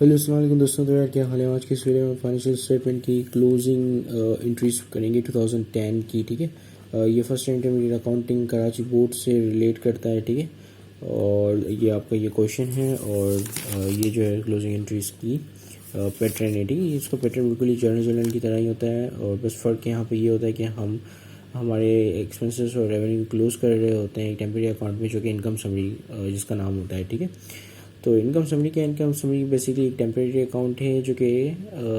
Hello अस्सलाम वालेकुम दोस्तों। तो यार क्या हाल है। आज की इस वीडियो में फाइनेंशियल स्टेटमेंट की क्लोजिंग एंट्रीज करेंगे 2010 की। ठीक है, ये first intermediate accounting Karachi board से रिलेट करता है। ठीक है, और ये आपका ये क्वेश्चन है और ये जो है क्लोजिंग एंट्रीज की पैटर्न है। ठीक है, इसका पैटर्न बिल्कुल ही जर्नल की तरह ही होता है और बस फ़र्क यहाँ पे ये होता है कि हम हमारे एक्सपेंसेस और रेवेन्यू क्लोज कर रहे होते हैं एक टेम्परेरी अकाउंट में, जो कि इनकम समरी जिसका नाम होता है। ठीक है, तो इनकम समरी बेसिकली एक टेम्परेरी अकाउंट है जो कि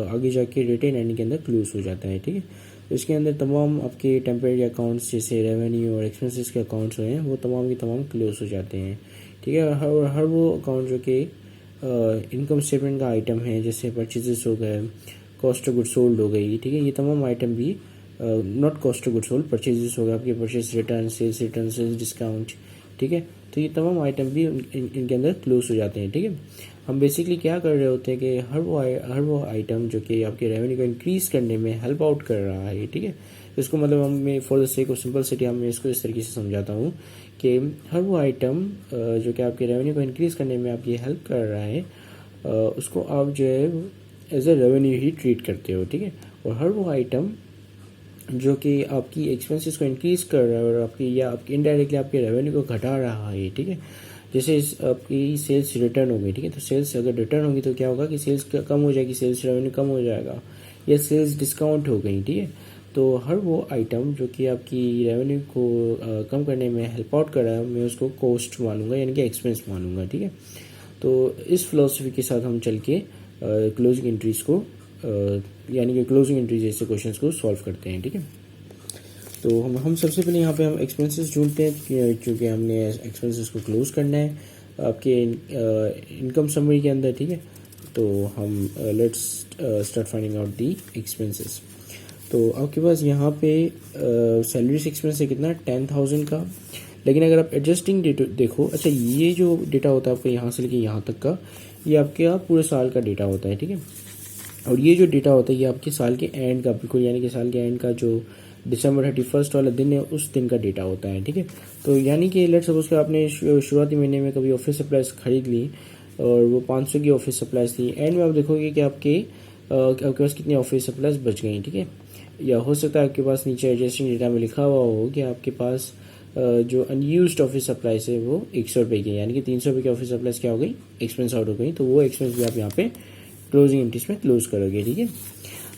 आगे जाके रिटेन एंडिंग के अंदर क्लोज हो जाता है। ठीक है, तो इसके अंदर तमाम आपके टेम्परेरी अकाउंट्स जैसे रेवेन्यू और एक्सपेंसेस के अकाउंट्स हैं वो तमाम के तमाम क्लोज हो जाते हैं। ठीक है, हर वो अकाउंट जो कि इनकम स्टेटमेंट का आइटम है, जैसे परचेजेस हो गए, कॉस्ट ऑफ गुड सोल्ड हो गई। ठीक है, ये तमाम आइटम भी not cost of good sold, purchases हो गए आपके, परचेज रिटर्न, सेल्स डिस्काउंट। ठीक है, तो ये तमाम आइटम भी इनके अंदर क्लोज हो जाते हैं। ठीक है, हम बेसिकली क्या कर रहे होते हैं कि हर वो आइटम जो कि आपके रेवेन्यू को इंक्रीज करने में हेल्प आउट कर रहा है। ठीक है, इसको मतलब हम for the sake of simplicity मैं इसको इस तरीके से समझाता हूँ कि हर वो आइटम जो कि आपके रेवेन्यू को इंक्रीज करने में आपकी हेल्प कर रहा है, उसको आप जो है एज ए रेवेन्यू ही ट्रीट करते हो। ठीक है, और हर वो आइटम जो कि आपकी एक्सपेंसेस को इंक्रीज कर रहा है और आपकी इनडायरेक्टली आपके रेवेन्यू को घटा रहा है। ठीक है, जैसे आपकी सेल्स रिटर्न हो गई। ठीक है, तो सेल्स अगर रिटर्न होगी तो क्या होगा कि सेल्स कम हो जाएगी, सेल्स रेवेन्यू कम हो जाएगा, या सेल्स डिस्काउंट हो गई। ठीक है, तो हर वो आइटम जो कि आपकी रेवेन्यू को कम करने में हेल्प आउट कर रहा है, मैं उसको कॉस्ट मानूंगा, यानी कि एक्सपेंस मानूंगा। ठीक है, तो इस फिलोसफी के साथ हम चल के क्लोजिंग एंट्रीज को यानी कि क्लोजिंग एंट्री जैसे क्वेश्चंस को सॉल्व करते हैं। ठीक है, तो हम सबसे पहले यहाँ पे हम एक्सपेंसेस ढूंढते हैं, क्योंकि हमने एक्सपेंसेस को क्लोज करना है आपके इनकम समरी के अंदर। ठीक है, तो हम let's start finding out the expenses. तो आपके पास यहाँ पे सैलरीज एक्सपेंस है कितना, 10,000 का। लेकिन अगर आप एडजस्टिंग डेटा देखो, अच्छा ये जो डेटा होता है आपका यहाँ से लेके यहाँ तक का, ये आपके पूरे साल का डेटा होता है। ठीक है, और ये जो डेटा होता है ये आपके साल के एंड का बिल्कुल, यानी कि साल के एंड का जो दिसंबर 31 वाला दिन है उस दिन का डेटा होता है। ठीक है, तो यानी कि लेट्स सपोज कि आपने शुरुआती महीने में कभी ऑफिस सप्लाईज खरीद ली और वो 500 की ऑफिस सप्लाईज थी, एंड में आप देखोगे कि आपके पास कितनी ऑफिस सप्लाईज बच गई। ठीक है, या हो सकता है आपके पास नीचे एडजस्टिंग डेटा में लिखा हुआ हो कि आपके पास जो अनयूज्ड ऑफिस सप्लाईज है वो 100 रुपये की, यानी कि 300 रुपये की ऑफिस सप्लाईज क्या हो गई, एक्सपेंस आउट हो गई। तो वो एक्सपेंस भी आप यहाँ पे क्लोजिंग एंट्रीज में क्लोज करोगे। ठीक है,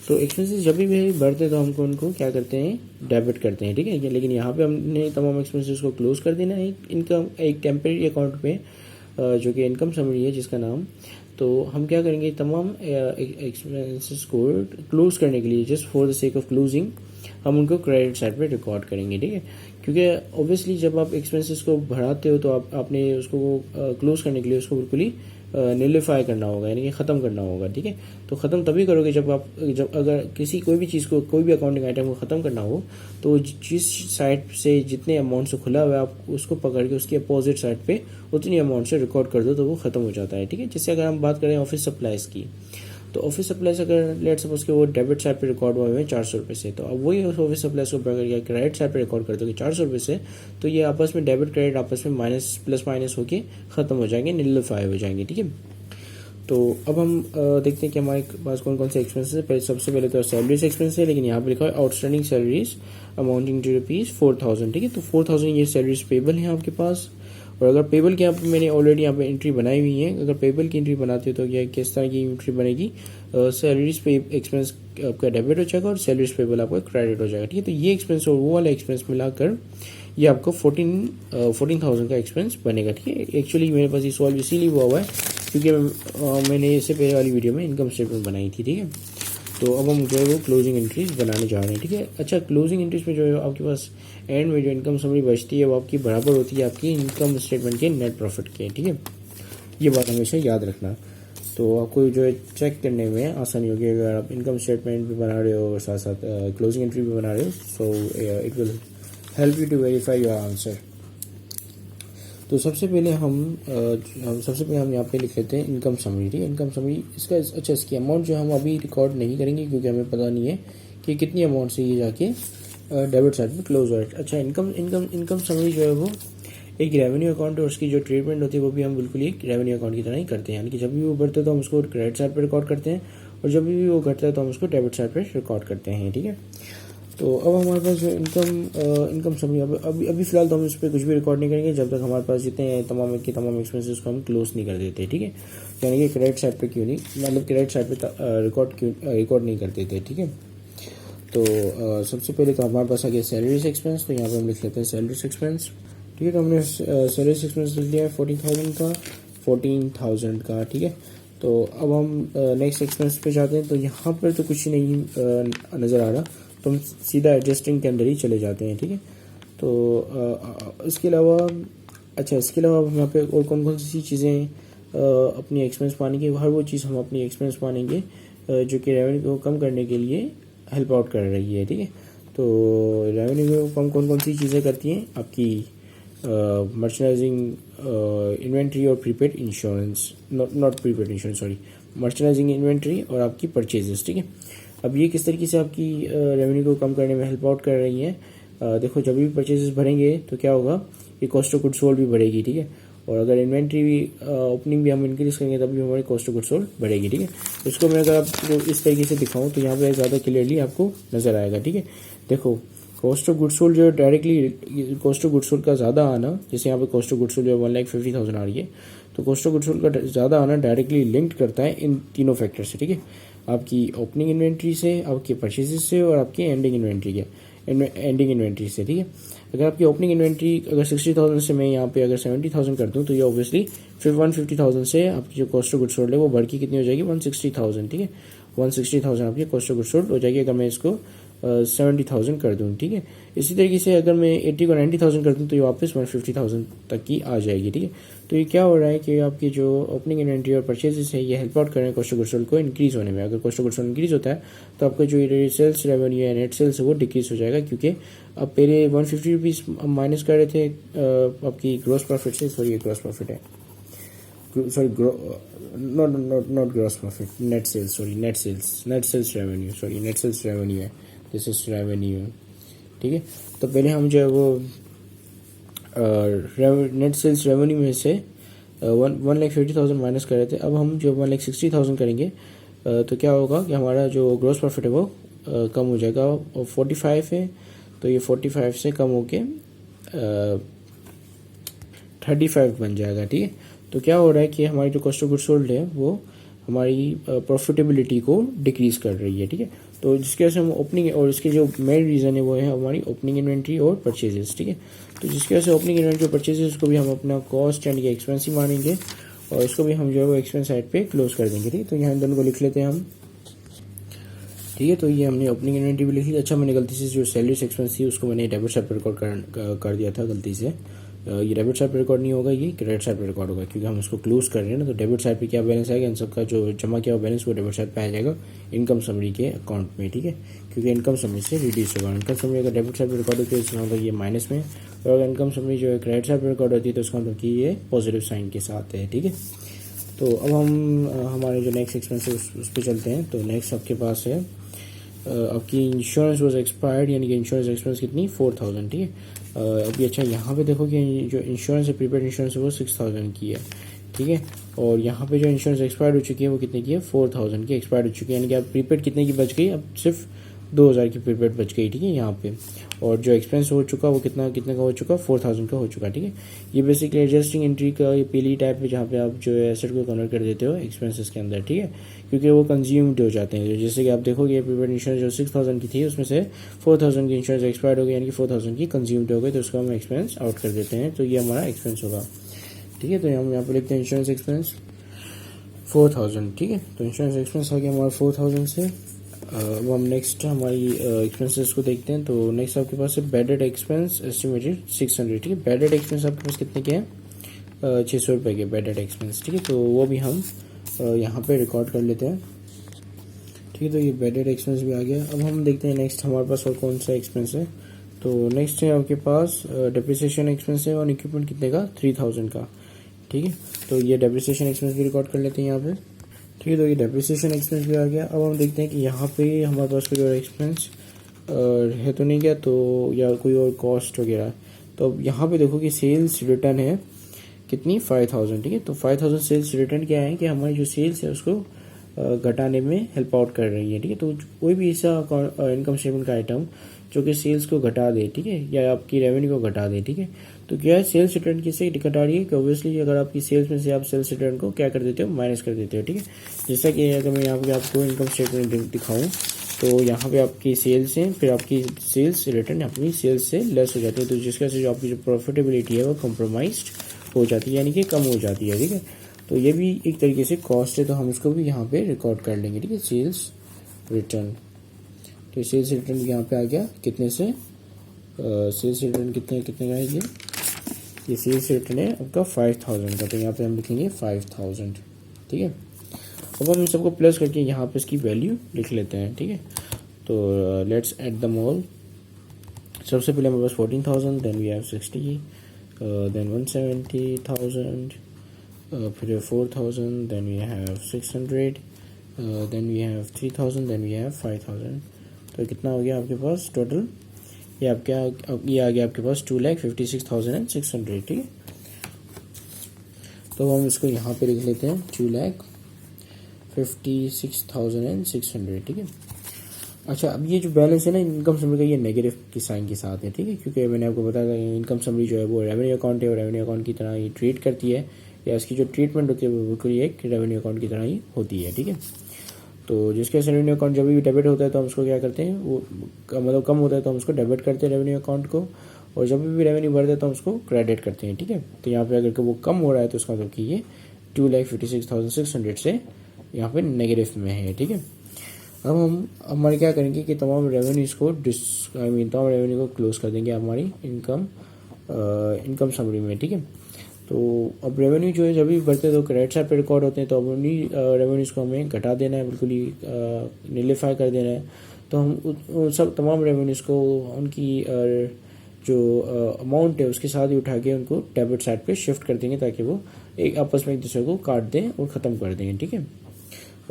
तो एक्सपेंसेस जब भी बढ़ते तो हमको उनको क्या करते हैं, डेबिट करते हैं। ठीक है, लेकिन यहाँ पे हमने तमाम एक्सपेंसेस को क्लोज कर देना है इनकम एक टेम्परेरी अकाउंट पे, जो कि इनकम समरी है जिसका नाम। तो हम क्या करेंगे, तमाम एक्सपेंसेस को क्लोज करने के लिए just for the sake of closing हम उनको क्रेडिट साइड पे रिकॉर्ड करेंगे। ठीक है, क्योंकि ऑब्वियसली जब आप एक्सपेंसेस को बढ़ाते हो तो आपने उसको क्लोज करने के लिए उसको बिल्कुल ही निलिफाई करना होगा, यानी कि ख़त्म करना होगा। ठीक है, तो ख़त्म तभी करोगे जब अगर कोई भी चीज़ को, कोई भी अकाउंटिंग आइटम को ख़त्म करना हो तो जिस साइड से जितने अमाउंट से खुला हुआ है आप उसको पकड़ के उसके अपोजिट साइड पे उतनी अमाउंट से रिकॉर्ड कर दो तो वो ख़त्म हो जाता है। ठीक है, जैसे अगर हम बात करें ऑफिस सप्लाईज की, तो ऑफिस सप्लाईज अगर लेट सपोज के वो डेबिट साइड पे रिकॉर्ड हुए हैं 400 रुपये से, तो अब वही ऑफिस सप्लाईज को पकड़ क्रेडिट साइड पे रिकॉर्ड कर दोगे 400 रुपये से, तो ये आपस में डेबिट क्रेडिट आपस में प्लस माइनस होके ख़त्म हो जाएंगे, निलिफाई हो जाएंगे। ठीक है, तो अब हम देखते हैं कि हमारे पास कौन कौन से एक्सपेंसेस है। सबसे पहले तो सैलरीज एक्सपेंस है, लेकिन यहाँ पे लिखा है आउटस्टैंडिंग सैलरीज अमाउंटिंग टू ₹4,000। ठीक है, तो 4,000 ये सैलरीज पेबल है आपके पास। और अगर पेबल की यहाँ पे मैंने ऑलरेडी यहाँ पे एंट्री बनाई हुई है, अगर पेबल की एंट्री बनाते हो तो क्या किस तरह की एंट्री बनेगी, सैलरीज पे एक्सपेंस आपका डेबिट हो जाएगा और सैलरीज पेबल आपका क्रेडिट हो जाएगा। ठीक है, तो ये एक्सपेंस और वो वाला एक्सपेंस मिलाकर ये आपको 14,000 का एक्सपेंस बनेगा। ठीक है, एक्चुअली मेरे पास ये सॉल्व इसीलिए हुआ है क्योंकि मैंने इससे पहले वाली वीडियो में इनकम स्टेटमेंट बनाई थी। ठीक है, तो अब हम जो है वो क्लोजिंग एंट्रीज बनाने जा रहे हैं। ठीक है, अच्छा क्लोजिंग एंट्रीज में जो है आपके पास एंड में जो इनकम समरी बचती है वो आपकी बराबर होती है आपकी इनकम स्टेटमेंट के नेट प्रॉफिट के। ठीक है, ये बात हमेशा याद रखना, तो आपको जो है चेक करने में आसानी होगी अगर आप इनकम स्टेटमेंट भी बना रहे हो और साथ साथ क्लोजिंग एंट्री भी बना रहे हो। So it will help you to verify your answer. तो सबसे पहले हम यहाँ पे लिख लेते हैं इनकम समरी। ठीक है, इनकम समरी इसका अच्छा इसकी अमाउंट जो हम अभी रिकॉर्ड नहीं करेंगे क्योंकि हमें पता नहीं है कि कितनी अमाउंट से ये जाके डेबिट साइड में क्लोज हो रहा है। अच्छा इनकम समरी जो है वो एक रेवेन्यू अकाउंट और उसकी जो ट्रीटमेंट होती है वो भी हम बिल्कुल एक रेवेन्यू अकाउंट की तरह ही करते हैं, यानी कि जब भी वो बढ़ता है तो हम उसको क्रेडिट साइड पर रिकॉर्ड करते हैं और जब भी वो घटता है तो हम उसको डेबिट साइड पर रिकॉर्ड करते हैं, ठीक है। तो अब हमारे पास जो इनकम समरी अभी फिलहाल तो हम इस पर कुछ भी रिकॉर्ड नहीं करेंगे जब तक हमारे पास जितने तमाम एक्सपेंसेस को हम क्लोज नहीं कर देते, ठीक है। यानी कि क्रेडिट साइड पे क्यों नहीं, मतलब क्रेडिट साइड पे रिकॉर्ड नहीं कर देते, ठीक है। तो सबसे पहले तो हमारे पास आ गया सैलरीज एक्सपेंस, तो यहाँ पे हम लिख लेते हैं सैलरीज एक्सपेंस, ठीक है। तो हमने सैलरीज एक्सपेंस लिख लिया है 14,000 का, ठीक है। तो अब हम नेक्स्ट एक्सपेंस पे जाते हैं, तो यहाँ पर तो कुछ नहीं नज़र आ रहा, तो हम सीधा एडजस्टिंग के अंदर ही चले जाते हैं, ठीक है। तो इसके अलावा इसके अलावा हम यहाँ पे और कौन कौन सी चीज़ें अपनी एक्सपेंस पाएंगे, हर वो चीज़ हम अपनी एक्सपेंस पाएंगे जो कि रेवेन्यू को कम करने के लिए हेल्प आउट कर रही है, ठीक है। तो रेवेन्यू को कम कौन सी चीज़ें करती हैं, आपकी मर्चेंडाइजिंग, इन्वेंट्री और prepaid insurance, not prepaid insurance, sorry, merchandising, inventory और आपकी परचेजेस, ठीक है। अब ये किस तरीके से आपकी रेवेन्यू को कम करने में हेल्प आउट कर रही है। देखो, जब भी परचेजेस बढ़ेंगे तो क्या होगा, ये कॉस्ट ऑफ गुड्स सोल्ड भी बढ़ेगी, ठीक है। और अगर इन्वेंट्री भी ओपनिंग भी हम इंक्रीज करेंगे तब भी हमारी कॉस्ट ऑफ गुड्स सोल्ड बढ़ेगी, ठीक है। इसको मैं अगर आपको इस तरीके से दिखाऊं तो यहाँ पे ज़्यादा क्लियरली आपको नज़र आएगा, ठीक है। देखो, कॉस्ट ऑफ गुड्स सोल्ड जो directly cost of goods sold का ज़्यादा आना, जैसे यहाँ पे कॉस्ट ऑफ गुड्स सोल्ड जो 1,50,000 आ रही है, तो कॉस्ट ऑफ गुड्स सोल्ड का ज़्यादा आना डायरेक्टली लिंक्ड करता है इन तीनों फैक्टर से, ठीक है। आपकी ओपनिंग इन्वेंट्री से, आपके परचेजेस से और आपकी एंडिंग इन्वेंट्री से, ठीक है। अगर आपकी ओपनिंग इन्वेंट्री अगर 60,000 से मैं यहाँ पे अगर 70,000 कर दूँ तो ये ऑब्वियसली फिर 150,000 से आपकी जो कॉस्ट ऑफ गुड्स सोल्ड है वो बढ़ के कितनी हो जाएगी, 160,000, ठीक है। 160,000 आपकी कॉस्ट ऑफ गुड्स सोल्ड हो जाएगी अगर मैं इसको 70,000 कर दूँ, ठीक है। इसी तरीके से अगर मैं 80 को 90,000 कर दूँ तो ये वापस 150,000 तक की आ जाएगी, ठीक है। तो ये क्या हो रहा है कि आपकी जो ओपनिंग इन्वेंट्री और परचेजेस है ये हेल्प आउट कर रहे हैं कॉस्ट ऑफ गुड्स सोल्ड को इंक्रीज होने में। अगर cost of goods sold increase होता है तो आपका जो सेल्स रेवेन्यू है, नेट सेल्स है, वो डिक्रीज हो जाएगा, क्योंकि अब पहले 150 रुपीज़ माइनस कर रहे थे आपकी ग्रॉस प्रॉफिट से, सॉरी ये ग्रॉस प्रॉफिट है, sorry not gross profit, net sales, sorry net sales revenue है, दिस इज रेवेन्यू, ठीक है। तो पहले हम जो है वो नेट सेल्स रेवेन्यू में से 1,50,000 माइनस कर रहे थे, अब हम जो 1,60,000 करेंगे तो क्या होगा कि हमारा जो ग्रॉस प्रॉफिट है वो कम हो जाएगा, और 45 है तो ये 45 से कम होके 35 बन जाएगा, ठीक है। तो क्या हो रहा है कि हमारी जो कॉस्ट ऑफ गुड्स सोल्ड है वो हमारी प्रॉफिटेबिलिटी को डिक्रीज कर रही है, ठीक है। तो जिसकी वजह से हम ओपनिंग, और इसके जो मेन रीज़न है वो है हमारी ओपनिंग इन्वेंट्री और परचेजेस, ठीक है। तो जिसकी वजह से ओपनिंग इन्वेंट्री और परचेजेस को भी हम अपना कॉस्ट एंड एक्सपेंस ही मानेंगे और इसको भी हम जो है वो एक्सपेंस साइड पे क्लोज कर देंगे, ठीक है। तो यहाँ दोनों को लिख लेते हैं हम, ठीक है। तो ये हमने ओपनिंग इन्वेंट्री भी लिख ली। अच्छा, मैंने गलती से जो सैलरीज एक्सपेंस थी उसको मैंने डेबिट साइड पर रिकॉर्ड कर दिया था गलती से। ये डेबिट साइड पर रिकॉर्ड नहीं होगा, ये क्रेडिट साइड पर रिकॉर्ड होगा, क्योंकि हम उसको क्लोज कर रहे हैं ना। तो डेबिट साइड पे क्या बैलेंस आएगा, इन सबका जो जमा किया हुआ बैलेंस वो डेबिट साइड पे आ जाएगा इनकम समरी के अकाउंट में, ठीक है। क्योंकि इनकम समरी से रिड्यूस होगा। इनकम समरी अगर डेबिट साइड पर रिकॉर्ड होती है तो इसका मतलब ये माइनस में, और अगर इनकम समरी जो है क्रेडिट साइड पर रिकॉर्ड होती है तो उसका मतलब कि ये पॉजिटिव साइन के साथ है, ठीक है। तो अब हम हमारे जो नेक्स्ट एक्सपेंस है उस पर चलते हैं। तो नेक्स्ट आपके पास है आपकी इंश्योरेंस वॉज एक्सपायर्ड, यानी कि इंश्योरेंस एक्सपेंस कितनी, 4,000, ठीक है। अभी अच्छा यहाँ पे देखो कि जो इंश्योरेंस है, प्रीपेड इंश्योरेंस है, वो 6,000 की है, ठीक है। और यहाँ पे जो इंश्योरेंस एक्सपायर्ड हो चुकी है वो कितने की है, 4,000 की एक्सपायर्ड हो चुकी है, यानी कि अब प्रीपेड कितने की बच गई, अब सिर्फ 2,000 की प्रीपेड बच गई, ठीक है यहाँ पे। और जो एक्सपेंस हो चुका वो कितने का हो चुका, 4,000 का हो चुका, ठीक है। ये बेसिकली एडजस्टिंग एंट्री का ये पीली टाइप है जहाँ पे आप जो है एसेट को कन्वर्ट कर देते हो एक्सपेंसेस के अंदर, ठीक है, क्योंकि वो कंज्यूम्ड हो जाते हैं। जैसे कि आप देखोगे प्रीपेड इंश्योरेंस जो 6,000 की थी उसमें से 4,000 की इंश्योरेंस एक्सपायर्ड हो गई, यानी कि 4,000 की कंज्यूम्ड हो गई, तो उसको हम एक्सपेंस आउट कर देते हैं, तो ये हमारा एक्सपेंस होगा, ठीक है। तो हम यहाँ पर लिखते हैं इंश्योरेंस एक्सपेंस 4,000, ठीक है। तो इंश्योरेंस एक्सपेंस आ गया हमारा 4,000 से। अब हम नेक्स्ट हमारी एक्सपेंसेस को देखते हैं। तो नेक्स्ट आपके पास है बैडेड एक्सपेंस एस्टिमेटेड 600, ठीक है। बैडेड एक्सपेंस आपके पास कितने के हैं, 600 रुपये के बैडेड एक्सपेंस, ठीक है। तो वो भी हम यहाँ पे रिकॉर्ड कर लेते हैं, ठीक है। तो ये बैडेड एक्सपेंस भी आ गया। अब हम देखते हैं नेक्स्ट हमारे पास और कौन सा एक्सपेंस है। तो नेक्स्ट है आपके पास डेप्रिसिएशन एक्सपेंस है, और इक्विपमेंट कितने का, 3,000 का, ठीक है। तो ये डेप्रिसिएशन एक्सपेंस भी रिकॉर्ड कर लेते हैं यहाँ पे, ठीक है। तो ये डेप्रिसिएशन एक्सपेंस भी आ गया। अब हम देखते हैं कि यहाँ पे हमारे पास कोई और एक्सपेंस है तो नहीं क्या, तो या कोई और कॉस्ट वगैरह, तो अब यहाँ पे देखो कि सेल्स रिटर्न है कितनी 5000, ठीक है। तो 5000 सेल्स रिटर्न क्या है कि हमारी जो सेल्स है उसको घटाने में हेल्प आउट कर रही है, ठीक है। तो कोई भी ऐसा इनकम स्टेटमेंट का आइटम जो कि सेल्स को घटा दे, ठीक है, या आपकी रेवेन्यू को घटा दे, ठीक है, तो क्या है सेल्स रिटर्न किससे घटा रही है कि ऑब्वियसली अगर आपकी सेल्स में से आप सेल्स रिटर्न को क्या कर देते हो, माइनस कर देते हो, ठीक है। जैसा कि अगर मैं यहाँ पे आपको इनकम स्टेटमेंट दिखाऊँ तो यहाँ पे आपकी सेल्स हैं, फिर आपकी सेल्स रिटर्न अपनी सेल्स से लेस हो जाती है, तो जिसका से जो आपकी जो प्रॉफिटेबिलिटी है वो कॉम्प्रोमाइज्ड हो जाती है, यानी कि कम हो जाती है, ठीक है। तो ये भी एक तरीके से कॉस्ट है, तो हम इसको भी यहाँ पे रिकॉर्ड कर लेंगे, ठीक है, सेल्स रिटर्न। तो सेल्स रिटर्न यहाँ पे आ गया कितने से, सेल्स रिटर्न कितने का है ये सेल्स रिटर्न है आपका 5000 का, तो यहाँ पे हम लिखेंगे 5000, ठीक है। अब हम इन सबको प्लस करके यहाँ पे इसकी वैल्यू लिख लेते हैं, ठीक है। तो लेट्स ऐड द ऑल। सबसे पहले हमारे पास 14000, देन वी हैव 60, देन 170,000, फिर 4000, then we have 600, then we have 3000, then we have 5000। तो कितना हो गया आपके पास टोटल, ये आ गया आपके पास 2,56,600, ठीक है। तो हम इसको यहाँ पे लिख लेते हैं 2,56,600, ठीक है। अच्छा, अब ये जो बैलेंस है ना इनकम समरी का, ये नेगेटिव की साइन के साथ है, ठीक है, क्योंकि मैंने आपको बताया था इनकम समरी जो है वो रेवेन्यू अकाउंट है और रेवेन्यू अकाउंट की तरह ये ट्रीट करती है, या इसकी जो ट्रीटमेंट होती है वो बिल्कुल एक रेवेन्यू अकाउंट की तरह ही होती है, ठीक है। तो जिसके रेवेन्यू अकाउंट जब भी डेबिट होता है तो हम उसको क्या करते हैं, वो मतलब कम होता है तो हम उसको डेबिट करते हैं रेवेन्यू अकाउंट को, और जब भी रेवेन्यू बढ़ता है तो हम उसको क्रेडिट करते हैं, ठीक है। तो यहाँ पे अगर वो कम हो रहा है तो उसका मतलब कि ये 2,56,600 से यहाँ पे नेगेटिव में है, ठीक है। अब हम हमारे क्या करेंगे कि तमाम रेवेन्यूज़ को तमाम रेवेन्यू को क्लोज कर देंगे हमारी इनकम समरी में, ठीक है। तो अब रेवेन्यू जो है जब भी बढ़ते हैं तो क्रेडिट साइड पे रिकॉर्ड होते हैं, तो अब उन्हीं रेवेन्यूज़ को हमें घटा देना है, बिल्कुल ही निलिफाई कर देना है। तो हम उन सब तमाम रेवेन्यूज़ को उनकी जो अमाउंट है उसके साथ ही उठा के उनको डेबिट साइड पे शिफ्ट कर देंगे, ताकि वो एक आपस में एक दूसरे को काट दें और ख़त्म कर देंगे, ठीक है।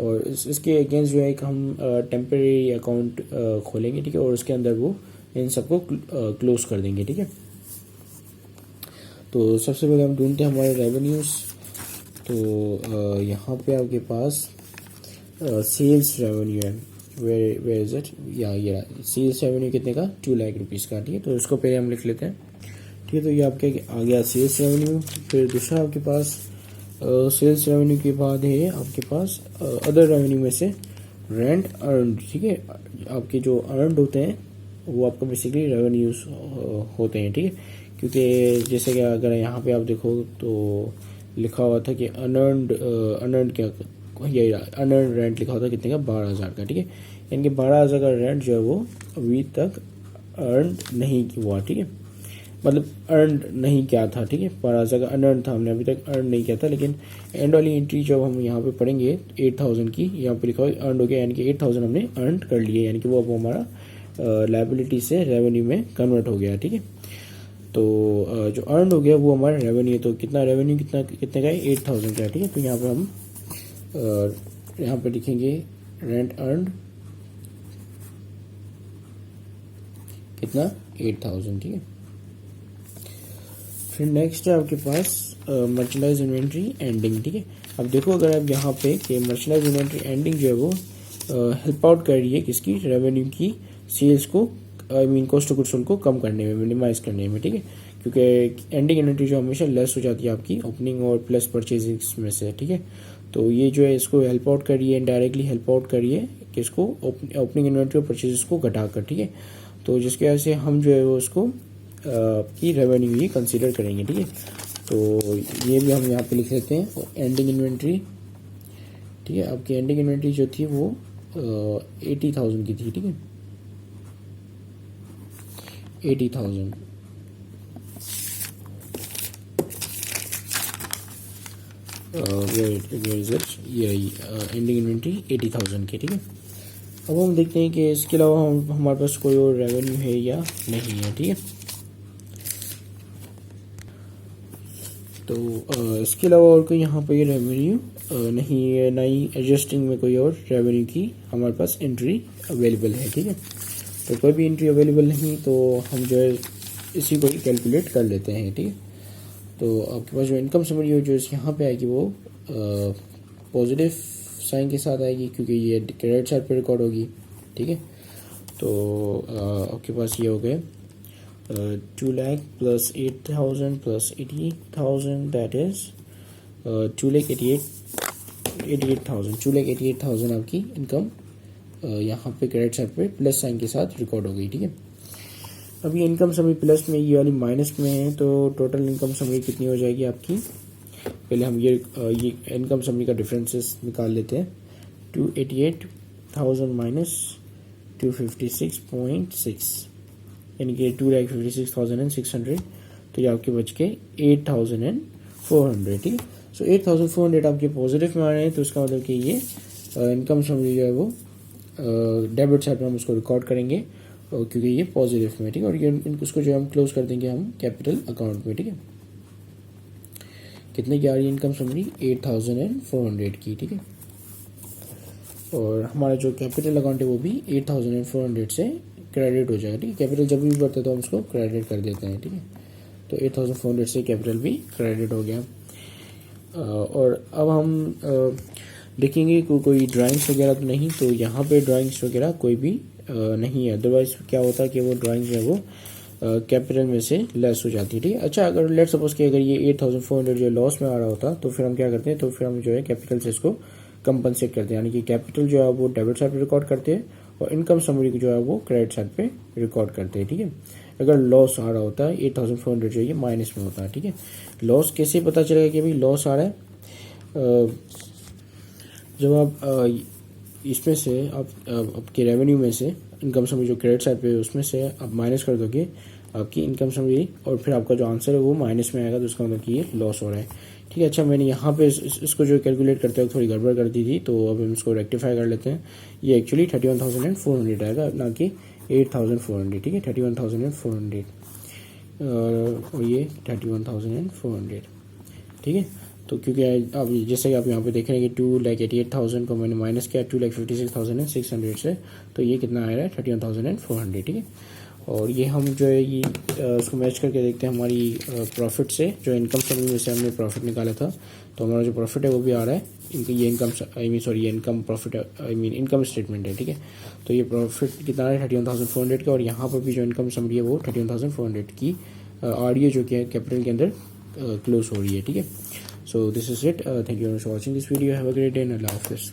और इसके अगेंस्ट जो है एक हम टेम्परेरी अकाउंट खोलेंगे, ठीक है, और उसके अंदर वो इन सबको क्लोज कर देंगे, ठीक है। तो सबसे पहले हम ढूंढते हैं हमारे रेवेन्यूज़। तो यहाँ पे आपके पास सेल्स रेवेन्यू है, वेयर इज इट, ये सेल्स रेवेन्यू कितने का, 2 लाख रुपीज़ का, ठीक है। तो इसको पहले हम लिख लेते हैं, ठीक है। तो ये आपके आ गया सेल्स रेवेन्यू। फिर दूसरा आपके पास सेल्स रेवेन्यू के बाद है आपके पास अदर रेवेन्यू में से रेंट अर्न, ठीक है। आपके जो अर्नड होते हैं वो आपका बेसिकली रेवेन्यूज होते हैं, ठीक है। क्योंकि जैसे कि अगर यहाँ पे आप देखो तो लिखा हुआ था कि अनर्नड क्या, ये अनर्नड रेंट लिखा हुआ था कितने का, 12,000 का, ठीक है। यानी कि 12,000 का रेंट जो है वो अभी तक अर्न नहीं हुआ, ठीक है, मतलब अर्न नहीं किया था, ठीक है। 12,000 का अनअर्न था, हमने अभी तक अर्न नहीं किया था, लेकिन एंड वाली एंट्री जब हम यहाँ पे पढ़ेंगे 8,000 की, यहाँ पे लिखा हुआ अर्न हो गया, यानी कि 8,000 हमने अर्न कर लिए, यानी कि वो अब हमारा लायबिलिटी से रेवेन्यू में कन्वर्ट हो गया, ठीक है। तो जो अर्न हो गया वो हमारा रेवेन्यू है, तो कितना रेवेन्यू कितने का है, 8,000 का, ठीक है। तो यहाँ पे हम यहाँ पे लिखेंगे रेंट अर्न कितना, 8,000, ठीक है। फिर नेक्स्ट है आपके पास मर्चेंडाइज इन्वेंट्री एंडिंग, ठीक है। अब देखो अगर आप यहाँ पे कि मर्चेंडाइज इन्वेंट्री एंडिंग जो है वो हेल्प आउट कर रही है किसकी, रेवेन्यू की, सेल्स को कॉस्ट ऑफ गुड्स सोल्ड को कम करने में, मिनिमाइज करने में, ठीक है। क्योंकि एंडिंग इन्वेंट्री जो हमेशा लेस हो जाती है आपकी ओपनिंग और प्लस परचेजिंग में से, ठीक है। तो ये जो है इसको हेल्प आउट कर रही है, इनडायरेक्टली हेल्प आउट कर रही है किसको, ओपनिंग इन्वेंट्री और परचेजेस को घटाकर, ठीक है। तो जिसकी वजह से हम जो है वो उसको की रेवेन्यू ही कंसीडर करेंगे, ठीक है। तो ये भी हम यहाँ पे लिख लेते हैं एंडिंग इन्वेंट्री, ठीक है। आपकी एंडिंग इन्वेंट्री जो थी वो 80,000 की थी, ठीक है, 80,000। ये एंडिंग इन्वेंट्री 80,000 की, ठीक है। अब हम देखते हैं कि इसके अलावा हमारे पास कोई और रेवेन्यू है या नहीं है, ठीक है। तो इसके अलावा और कोई यहाँ पे रेवेन्यू नहीं है, ना ही एडजस्टिंग में कोई और रेवेन्यू की हमारे पास एंट्री अवेलेबल है, ठीक है। तो कोई भी एंट्री अवेलेबल नहीं, तो हम जो है इसी को ही कैलकुलेट कर लेते हैं, ठीक है। तो आपके पास जो इनकम समरी हो जो यहाँ पे आएगी वो पॉजिटिव साइन के साथ आएगी, क्योंकि ये क्रेडिट साइड पे रिकॉर्ड होगी, ठीक है। तो आपके पास ये हो गए 2 lakh plus 8,000 plus 88,000, that is 2,88,000 2,88,000 आपकी इनकम यहाँ पे क्रेडिट साइड पे प्लस साइन के साथ रिकॉर्ड हो गई, ठीक है। अब ये इनकम समरी प्लस में, ये वाली माइनस में है, तो टोटल इनकम समरी कितनी हो जाएगी आपकी। पहले हम ये इनकम समरी का डिफरेंसेस निकाल लेते हैं। 288,000 माइनस 256.6 यानी कि 2,56,600, तो ये आपके बच के 8,400, ठीक है। सो 8,400 आपके पॉजिटिव में आ रहे हैं, तो इसका मतलब कि ये इनकम समरी जो है वो डेबिट साइड में हम उसको रिकॉर्ड करेंगे, क्योंकि ये पॉजिटिव में, ठीक है। और ये उसको जो हम क्लोज कर देंगे हम कैपिटल अकाउंट में, ठीक है। कितने की आ रही है इनकम समरी, 8,400 की, ठीक है। और हमारा जो कैपिटल अकाउंट है वो भी 8,400 से क्रेडिट हो जाएगा, ठीक है। कैपिटल जब भी बढ़ता है तो हम उसको क्रेडिट कर देते हैं, ठीक है। तो 8,400 से कैपिटल भी क्रेडिट हो गया। और अब हम देखेंगे कोई ड्राइंग्स वगैरह तो नहीं, तो यहाँ पे ड्राइंग्स वगैरह कोई भी नहीं है। अदरवाइज क्या होता है कि वो ड्राइंग जो है वो कैपिटल में से लेस हो जाती है, ठीक है। अच्छा, अगर लेट सपोज कि अगर ये 8,400 जो लॉस में आ रहा होता तो फिर हम क्या करते हैं, तो फिर हम जो है कैपिटल से इसको कंपनसेट करते हैं, यानी कि कैपिटल जो है वो डेबिट साइड पे रिकॉर्ड करते हैं और इनकम समरी जो है वो क्रेडिट साइड पे रिकॉर्ड करते हैं, ठीक है। अगर लॉस आ रहा होता है 8,400 जो है माइनस में होता है, ठीक है। लॉस कैसे पता चलेगा कि भाई लॉस आ रहा है, जब आप इसमें से आप आपके रेवेन्यू में से इनकम समरी जो क्रेडिट साइड पे है उसमें से आप माइनस कर दोगे आपकी इनकम समरी, और फिर आपका जो आंसर है वो माइनस में आएगा, तो उसका मतलब कि ये लॉस हो रहा है, ठीक है। अच्छा, मैंने यहाँ पे इसको जो कैलकुलेट करते वक्त थोड़ी गड़बड़ कर दी थी, तो अब हम इसको रेक्टिफाई कर लेते हैं। ये एक्चुअली 31,400 आएगा, ना कि 8,400, ठीक है। 31,400 और ये 31,400, ठीक है। तो क्योंकि अब जैसे कि आप यहाँ पे देख रहे हैं कि 2,88,000 को मैंने माइनस किया 2,56,600 से, तो ये कितना आ रहा है 31,400, ठीक है। और ये हम जो है ये उसको मैच करके देखते हैं हमारी प्रॉफिट से, जो इनकम समरी में से हमने प्रॉफिट निकाला था, तो हमारा जो प्रॉफिट है वो भी आ रहा है। ये इनकम प्रॉफिट इनकम स्टेटमेंट है, ठीक है। तो ये प्रॉफिट कितना है 31,400 का, और यहाँ पर भी जो इनकम समरी है वो 31,400 की आ रही है, जो कि कैपिटल के अंदर क्लोज हो रही है, ठीक है। So this is it. Thank you very much for watching this video. Have a great day and Allah Hafiz.